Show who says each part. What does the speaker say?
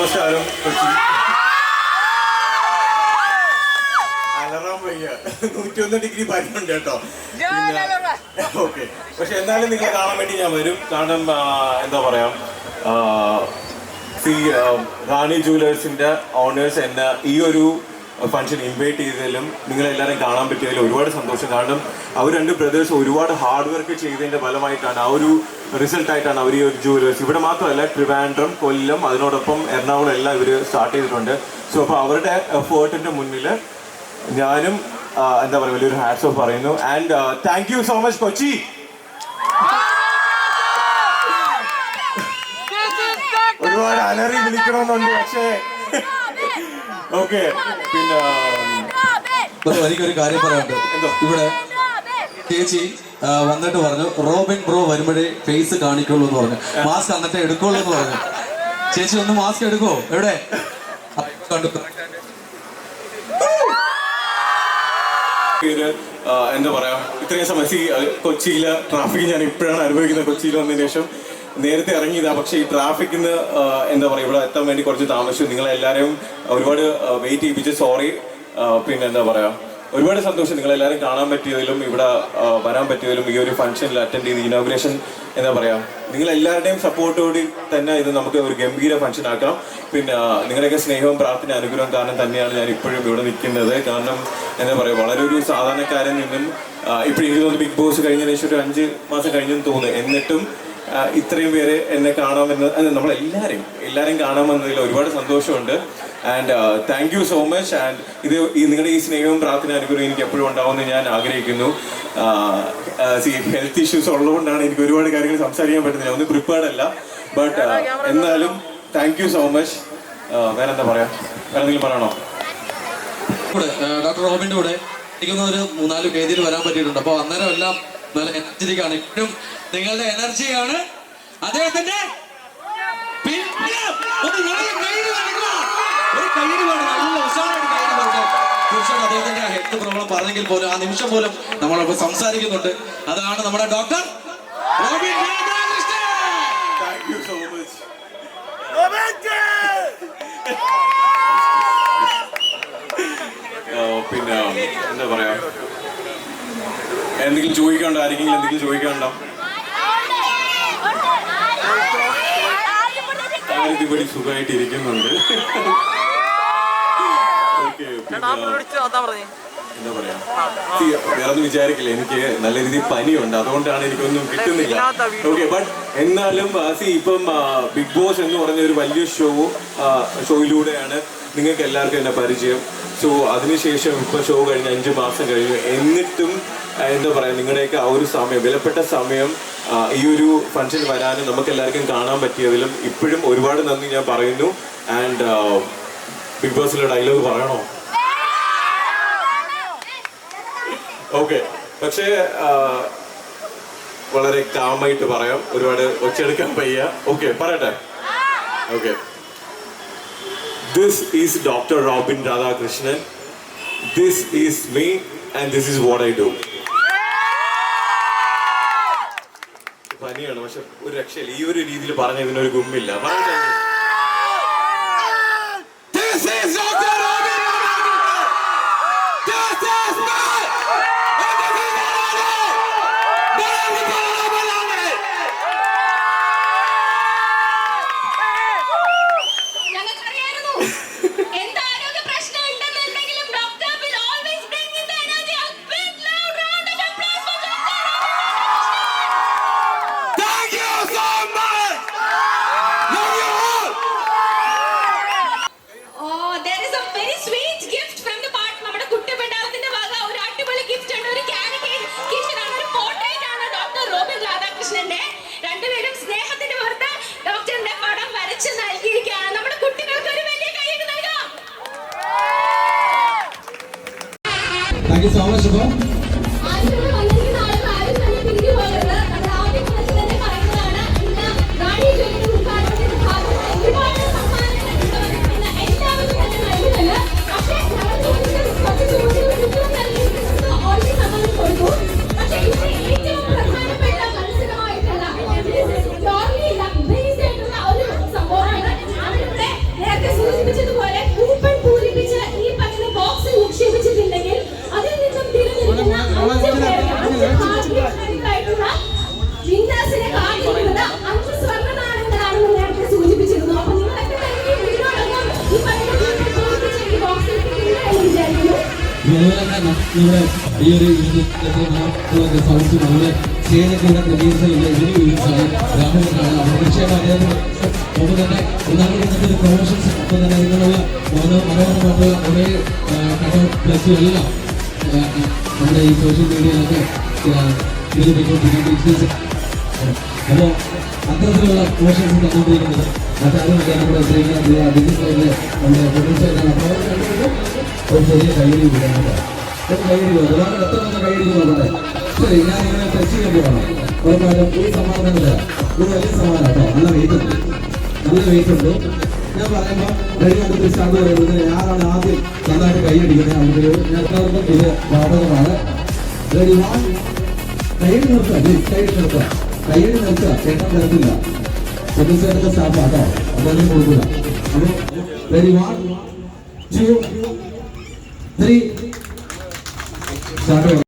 Speaker 1: നമസ്കാരം. അലറാൻ വയ്യ, 101 ഡിഗ്രി പനിയുണ്ട് കേട്ടോ. ഓക്കെ, പക്ഷെ എന്നാലും നിങ്ങളെ കാണാൻ വേണ്ടി ഞാൻ വരും. കാരണം എന്താ പറയാ, റാണി ജുവലേഴ്സിന്റെ ഓണേഴ്സ് എന്നെ ഈ ഒരു ഫംഗ്ഷൻ ഇൻവൈറ്റ് ചെയ്തതിലും നിങ്ങളെല്ലാവരും കാണാൻ പറ്റിയതിലും ഒരുപാട് സന്തോഷം. കാരണം അവർ രണ്ട് ബ്രദേഴ്സ് ഒരുപാട് ഹാർഡ് വർക്ക് ചെയ്തതിന്റെ ഫലമായിട്ടാണ്, ആ ഒരു റിസൾട്ടായിട്ടാണ് അവർ ഈ ഒരു ജുവലേഴ്സ് ഇവിടെ മാത്രമല്ല ട്രിവാൻഡ്രം, കൊല്ലം, അതിനോടൊപ്പം എറണാകുളം എല്ലാം ഇവർ സ്റ്റാർട്ട് ചെയ്തിട്ടുണ്ട്. സോ അപ്പോൾ അവരുടെ എഫേർട്ടിന്റെ മുന്നിൽ ഞാനും എന്താ പറയുക വലിയൊരു ഹാറ്റ്സ് ഓഫ് പറയുന്നു. And thank you so much Kochi. ഒരുപാട് അലറി വിളിക്കണമെന്നുണ്ട്, പക്ഷേ ഓക്കെ. പിന്നെ
Speaker 2: എനിക്കൊരു കാര്യം പറയാനുണ്ട്. ഇവിടെ ചേച്ചി വന്നിട്ട് പറഞ്ഞു റോബിൻ ബ്രോ വരുമ്പോഴേ ഫേസ് കാണിക്കുള്ളൂ എന്ന് പറഞ്ഞു, മാസ്ക് എന്നിട്ട് എടുക്കുള്ളൂ എന്ന് പറഞ്ഞു. ചേച്ചി ഒന്ന് മാസ്ക് എടുക്കോ? എവിടെ കണ്ടു?
Speaker 1: എന്താ പറയാ, ഇത്രയും സമയം കൊച്ചിയിലെ ട്രാഫിക് ഞാൻ ഇപ്പോഴാണ് അനുഭവിക്കുന്നത്. കൊച്ചിയിൽ വന്നതിന് ശേഷം നേരത്തെ ഇറങ്ങിയതാ, പക്ഷേ ഈ ട്രാഫിക്കിന്ന് എന്താ പറയുക ഇവിടെ എത്താൻ വേണ്ടി കുറച്ച് താമസിച്ചു. നിങ്ങളെല്ലാവരും ഒരുപാട് വെയിറ്റ് ചെയ്യിപ്പിച്ച് സോറി. പിന്നെ എന്താ പറയുക, ഒരുപാട് സന്തോഷം നിങ്ങളെല്ലാവരും കാണാൻ പറ്റിയതിലും ഇവിടെ വരാൻ പറ്റിയതിലും ഈ ഒരു ഫംഗ്ഷനിൽ അറ്റൻഡ് ചെയ്ത് ഇനോഗ്രേഷൻ എന്താ പറയുക നിങ്ങളെല്ലാവരുടെയും സപ്പോർട്ടോടി തന്നെ ഇത് നമുക്ക് ഒരു ഗംഭീര ഫംഗ്ഷൻ ആക്കാം. പിന്നെ നിങ്ങളുടെയൊക്കെ സ്നേഹവും പ്രാർത്ഥന അനുഗ്രഹവും കാരണം തന്നെയാണ് ഞാൻ ഇപ്പോഴും ഇവിടെ നിൽക്കുന്നത്. കാരണം എന്താ പറയുക വളരെ ഒരു സാധാരണക്കാരൻ നിന്നും ഇപ്പോഴും എനിക്ക് തോന്നുന്നു ബിഗ് ബോസ് കഴിഞ്ഞതിന് ശേഷം ഒരു 5 മാസം കഴിഞ്ഞെന്ന് തോന്നുന്നു. എന്നിട്ടും ഇത്രയും പേര് എന്നെ കാണാമെന്ന് എല്ലാവരെയും കാണാമെന്നതിൽ ഒരുപാട് സന്തോഷമുണ്ട്. And thank you so much. And ഇത് നിങ്ങളുടെ ഈ സ്നേഹവും പ്രാർത്ഥന അനുഗ്രഹം എനിക്ക് എപ്പോഴും ഉണ്ടാവുമെന്ന് ഞാൻ ആഗ്രഹിക്കുന്നു. ഹെൽത്ത് ഇഷ്യൂസ് ഉള്ളതുകൊണ്ടാണ് എനിക്ക് ഒരുപാട് കാര്യങ്ങൾ സംസാരിക്കാൻ പറ്റുന്നില്ല, ഒന്നും പ്രിപ്പയർഡ് അല്ല. ബട്ട് എന്നാലും താങ്ക് യു സോ മച്ച്. വേറെന്താ പറയാ, വേറെ എന്തെങ്കിലും പറയണോ?
Speaker 2: ഡോക്ടർ റോബിന്റെ കൂടെ എനിക്കൊന്ന് ഒരു 3-4 വേദിയിൽ വരാൻ പറ്റിയിട്ടുണ്ട്. അപ്പോൾ അന്നേരം എല്ലാം നല്ല എനർജറ്റിക്കാണ്. ഇപ്പോഴും നിങ്ങളുടെ എനർജിയാണ് അദ്ദേഹത്തിന്റെ അദ്ദേഹത്തിന്റെ ഹെൽത്ത് പ്രോബ്ലം പറഞ്ഞെങ്കിൽ പോലും ആ നിമിഷം പോലും നമ്മളിപ്പോ സംസാരിക്കുന്നുണ്ട്. അതാണ് നമ്മുടെ doctor Robin Radhakrishnan.
Speaker 1: Thank you so much. പിന്നെ എന്താ പറയാ, എന്തെങ്കിലും ചോദിക്കണ്ടോ? ആരെങ്കിലും എന്തെങ്കിലും ചോദിക്കണ്ടോ? ആരിതിപടി സുഖമായിട്ട് ഇരിക്കുന്നുണ്ട്. എന്താ പറയാ, വേറൊന്നും വിചാരിക്കില്ല, എനിക്ക് നല്ല രീതിയിൽ പനിയുണ്ട്, അതുകൊണ്ടാണ് എനിക്കൊന്നും കിട്ടുന്നില്ല. ഓക്കെ, ബട്ട് എന്നാലും ഇപ്പം ബിഗ് ബോസ് എന്ന് പറഞ്ഞ ഒരു വലിയ ഷോയിലൂടെയാണ് നിങ്ങൾക്ക് എല്ലാവർക്കും എന്നെ പരിചയം. സോ അതിനുശേഷം ഇപ്പൊ ഷോ കഴിഞ്ഞ് 5 മാസം കഴിഞ്ഞു. എന്നിട്ടും എന്താ പറയാ നിങ്ങളുടെയൊക്കെ ആ ഒരു സമയം, വിലപ്പെട്ട സമയം ഈ ഒരു ഫംഗ്ഷൻ വരാനും നമുക്ക് എല്ലാവർക്കും കാണാൻ പറ്റിയതിലും ഇപ്പോഴും ഒരുപാട് നന്ദി ഞാൻ പറയുന്നു. ആൻഡ് ബിഗ് ബോസിലെ ഡയലോഗ് പറയണോ? ഓക്കെ, പക്ഷേ വളരെ കാമായിട്ട് പറയാം, ഒരുപാട് ഒച്ചെടുക്കാൻ വയ്യ. ഓക്കെ, പറയട്ടെ. Okay, this is Dr. Robin Radhakrishnan. This is me and this is what I do. പനിയാണ്, പക്ഷെ ഒരു രക്ഷയില്ല. ഈ ഒരു രീതിയിൽ പറഞ്ഞ ഇതിനൊരു ഗുമ്മില്ല.
Speaker 2: Thank you so much, Shubham.
Speaker 3: അതുപോലെ തന്നെ നമ്മുടെ ഈ ഒരു സൗണ്ട്സ് നമ്മുടെ സ്റ്റേജൊക്കെ ഇവിടെ ക്രമീകരിച്ചിട്ടുള്ള ഒരു യൂണിറ്റ്സാണ് രാഹുലിനാണ്. അപ്പോൾ തീർച്ചയായിട്ടും അദ്ദേഹത്തിന് ഒപ്പം തന്നെ ഒന്നാമത് ഇന്നത്തെ ഒരു പ്രൊമോഷൻസ് ഒപ്പം തന്നെ ഇതിനുള്ള മനോഹരമായിട്ടുള്ള കുറേ കട്ടൗട്ട് പ്ലസ് എല്ലാം നമ്മുടെ ഈ സോഷ്യൽ മീഡിയയിലൊക്കെ ഇതിൽ അപ്പോൾ അത്തരത്തിലുള്ള പ്രൊമോഷൻസ് തന്നുകൊണ്ടിരിക്കുന്നത് മറ്റാരുമൊക്കെ നമ്മുടെ ശ്രീകാന്ത് ഡിജിറ്റലിലെ നമ്മുടെ പ്രൊഡ്യൂസറാണ്. അപ്പോൾ അവർ കണ്ടിട്ട് ഒരു ചെറിയ കൈയടി വിടാനായിട്ട് കൈയടി ഒരുപാട് എത്ര വന്ന കൈയടി നോക്കട്ടെ. ശരി, ഞാൻ ഇങ്ങനെ ടച്ച് ചെയ്യാൻ പോകണം. ഉറപ്പായിട്ടും ഈ സമ്മാനം തന്നെ തരാം. ഇത് വലിയ സമ്മാനം കേട്ടോ. നല്ല വെയിറ്റ് ഉണ്ട്, നല്ല വെയിറ്റ് ഉണ്ട്. ഞാൻ പറയുമ്പോൾ റെഡി കണ്ടിട്ട് സ്റ്റാർട്ട് പറയുന്നത് ആരാണ് ആദ്യം നന്നായിട്ട് കൈയടിക്കുന്നത് അവർക്ക് ഞാൻ എല്ലാവർക്കും ഇത് ബാധകമാണ്. റെഡി വാ, കൈയടി നിർത്തുക, കൈയടി നിർത്തുക, കൈയടി നിർത്തുക, എണ്ണം തരത്തില്ല. പ്രൊഡ്യൂസറിന്റെ സ്റ്റാഫാട്ടോ, അതൊന്നും കൊടുക്കില്ല. അപ്പോൾ റെഡി 1 2 3 സ്റ്റാർട്ട് ചെയ്യണം.